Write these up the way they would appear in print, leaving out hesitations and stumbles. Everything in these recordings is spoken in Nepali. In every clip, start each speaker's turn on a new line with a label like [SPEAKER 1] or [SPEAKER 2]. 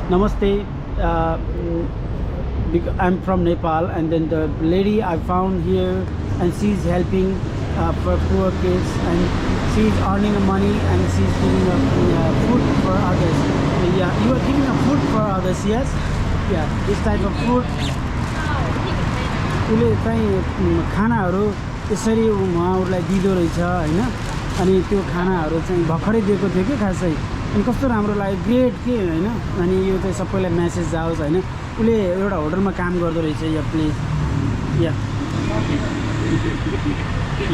[SPEAKER 1] Namaste. I'm from Nepal, and then the lady I found here, and she's helping for poor kids, and she's earning money, and she's giving food for others. Yeah, you are giving food for others, yes? Yeah, this type of food. उसले चाहिँ खानाहरू यसरी उहाँहरूलाई दिँदो रहेछ हैन अनि त्यो खानाहरू चाहिँ भर्खरै दिएको थियो के खासै अनि कस्तो राम्रो लाग्यो ग्रेट के हैन अनि यो चाहिँ सबैलाई मेसेज जाओस् हैन उले एउटा होटलमा काम गर्दो रहेछ या प्लिज या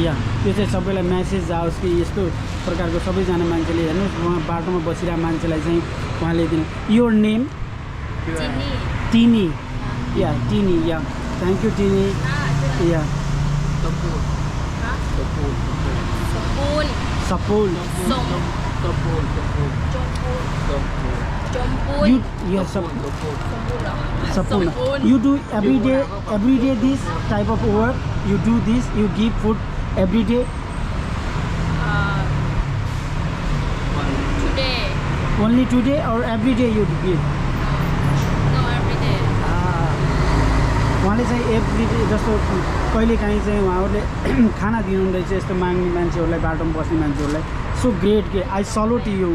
[SPEAKER 1] या त्यो चाहिँ सबैलाई मेसेज जाओस् कि यस्तो प्रकारको सबैजना मान्छेले हेर्नुस् उहाँ बाटोमा बसिरहेको मान्छेलाई चाहिँ उहाँले दिनु your name टिनी yeah टिनी yeah thank you टिनी yeah Sapul. You do every day this type of work. You do this. You give food every day.
[SPEAKER 2] Today.
[SPEAKER 1] Only today or every day you give?
[SPEAKER 2] No, every day.
[SPEAKER 1] उहाँले चाहिँ एभ्री डे जस्तो कहिलेकाहीँ चाहिँ उहाँहरूले खाना दिनुहुँदैछ यस्तो माग्ने मान्छेहरूलाई बाटोमा बस्ने मान्छेहरूलाई सो ग्रेट के आई सल्युट यु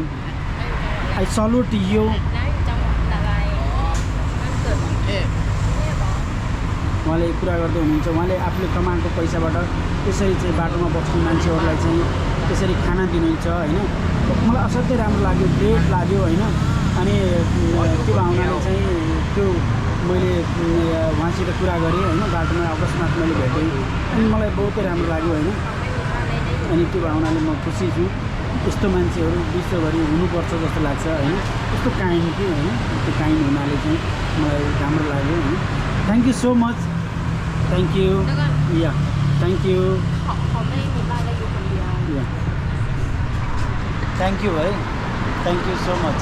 [SPEAKER 1] उहाँले कुरा गर्दै हुनुहुन्छ उहाँले आफूले कमाएको पैसाबाट त्यसरी चाहिँ बाटोमा बस्ने मान्छेहरूलाई चाहिँ त्यसरी खाना दिनुहुन्छ हैन मलाई असाध्यै राम्रो लाग्यो ग्रेट लाग्यो हैन अनि त्यो भावनाले चाहिँ त्यो मैले उहाँसित कुरा गरेँ हैन बाटोमा अकस्मात मैले भेटेँ अनि मलाई बहुतै राम्रो लाग्यो हैन अनि त्यो भावनाले म खुसी छु यस्तो मान्छेहरू विश्वभरि हुनुपर्छ जस्तो लाग्छ हैन यस्तो काइन्ड के हैन त्यो काइन्ड हुनाले चाहिँ मलाई राम्रो लाग्यो हैन thank you so much thank you या थ्याङ्क यू या थ्याङ्क यू है thank you so much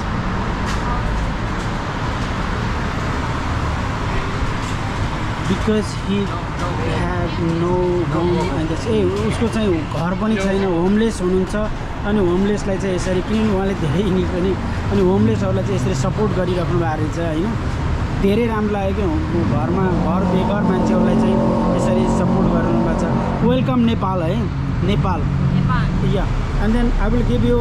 [SPEAKER 1] because he had no home and that's उसको चाहिँ घर पनि छैन होमलेस हुनुहुन्छ अनि होमलेसलाई चाहिँ यसरी किन उहाँले धेरै इङ्ग्लिस पनि अनि होमलेसहरूलाई चाहिँ यसरी सपोर्ट गरिराख्नु भएको रहेछ हैन धेरै राम्रो लाग्यो कि घरमा घर बेघर मान्छेहरूलाई चाहिँ यसरी सपोर्ट गरिरहनु भएको छ वेलकम नेपाल है नेपाल या and then I will give you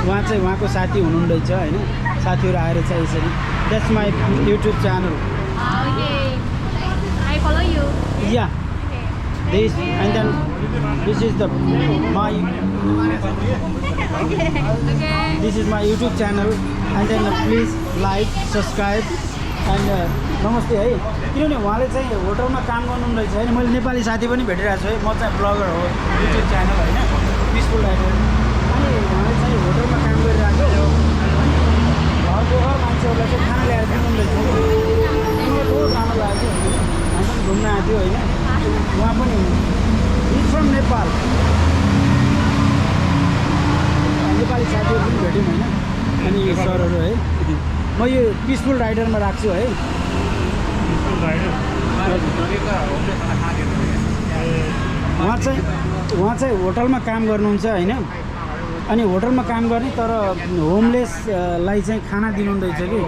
[SPEAKER 1] उहाँ चाहिँ उहाँको साथी हुनुहुँदैछ हैन साथीहरु आएर चाहिँ यसरी that's my YouTube channel
[SPEAKER 2] I follow you.
[SPEAKER 1] Yeah. This and then this is the my this is my YouTube channel and then please like subscribe and नमस्ते है किनभने उहाँले चाहिँ होटलमा काम गर्नुहुँदैछ हैन मैले नेपाली साथी पनि भेटिरहेको छु है म चाहिँ ब्लगर हो युट्युब च्यानल हैन पिसफुल लाइफ अनि उहाँले चाहिँ होटलमा काम गरिरहेको घरको मान्छेहरूलाई चाहिँ खाना ल्याएर दिनुहुँदैछ मलाई बहुत राम्रो लाग्यो हामी पनि घुम्न आएको थियो होइन उहाँ पनि इज फ्रम नेपाल नेपाली साथीहरू पनि भेट्यौँ होइन अनि यो सरहरू है म यो पिसफुल राइडरमा राख्छु है उहाँ चाहिँ होटलमा काम गर्नुहुन्छ होइन अनि होटलमा काम गर्ने तर होमलेसलाई चाहिँ खाना दिनुहुँदैछ कि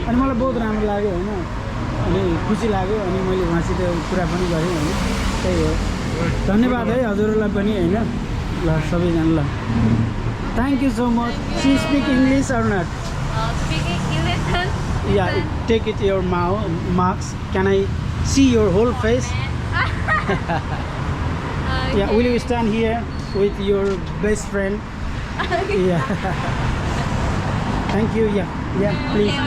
[SPEAKER 1] अनि मलाई बहुत राम्रो लाग्यो होइन अनि खुसी लाग्यो अनि मैले उहाँसित कुरा पनि गरेँ होइन त्यही हो धन्यवाद है हजुरहरूलाई पनि होइन ल सबैजना ल thank you so much see speak English or not yeah take it your marks can I see your whole face yeah will you stand here with your best friend yeah thank you yeah please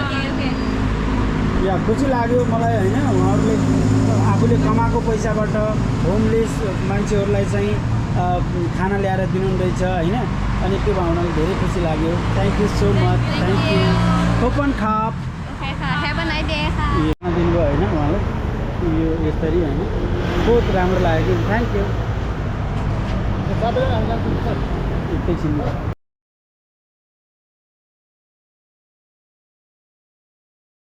[SPEAKER 1] या खुसी लाग्यो मलाई हैन उहाँहरुले आफूले कमाएको पैसाबाट होमलेस मान्छेहरुलाई चाहिँ खाना ल्याएर दिनुहुँदैछ हैन अनि त्यो भावनाले धेरै खुसी लाग्यो thank you so much thank you open khap
[SPEAKER 2] Have a nice dayค่ะ
[SPEAKER 1] दिनुभयो हैन उहाँले यो यसरी हैन बहुत राम्रो लाग्यो थ्याङ्क यू एकैछिन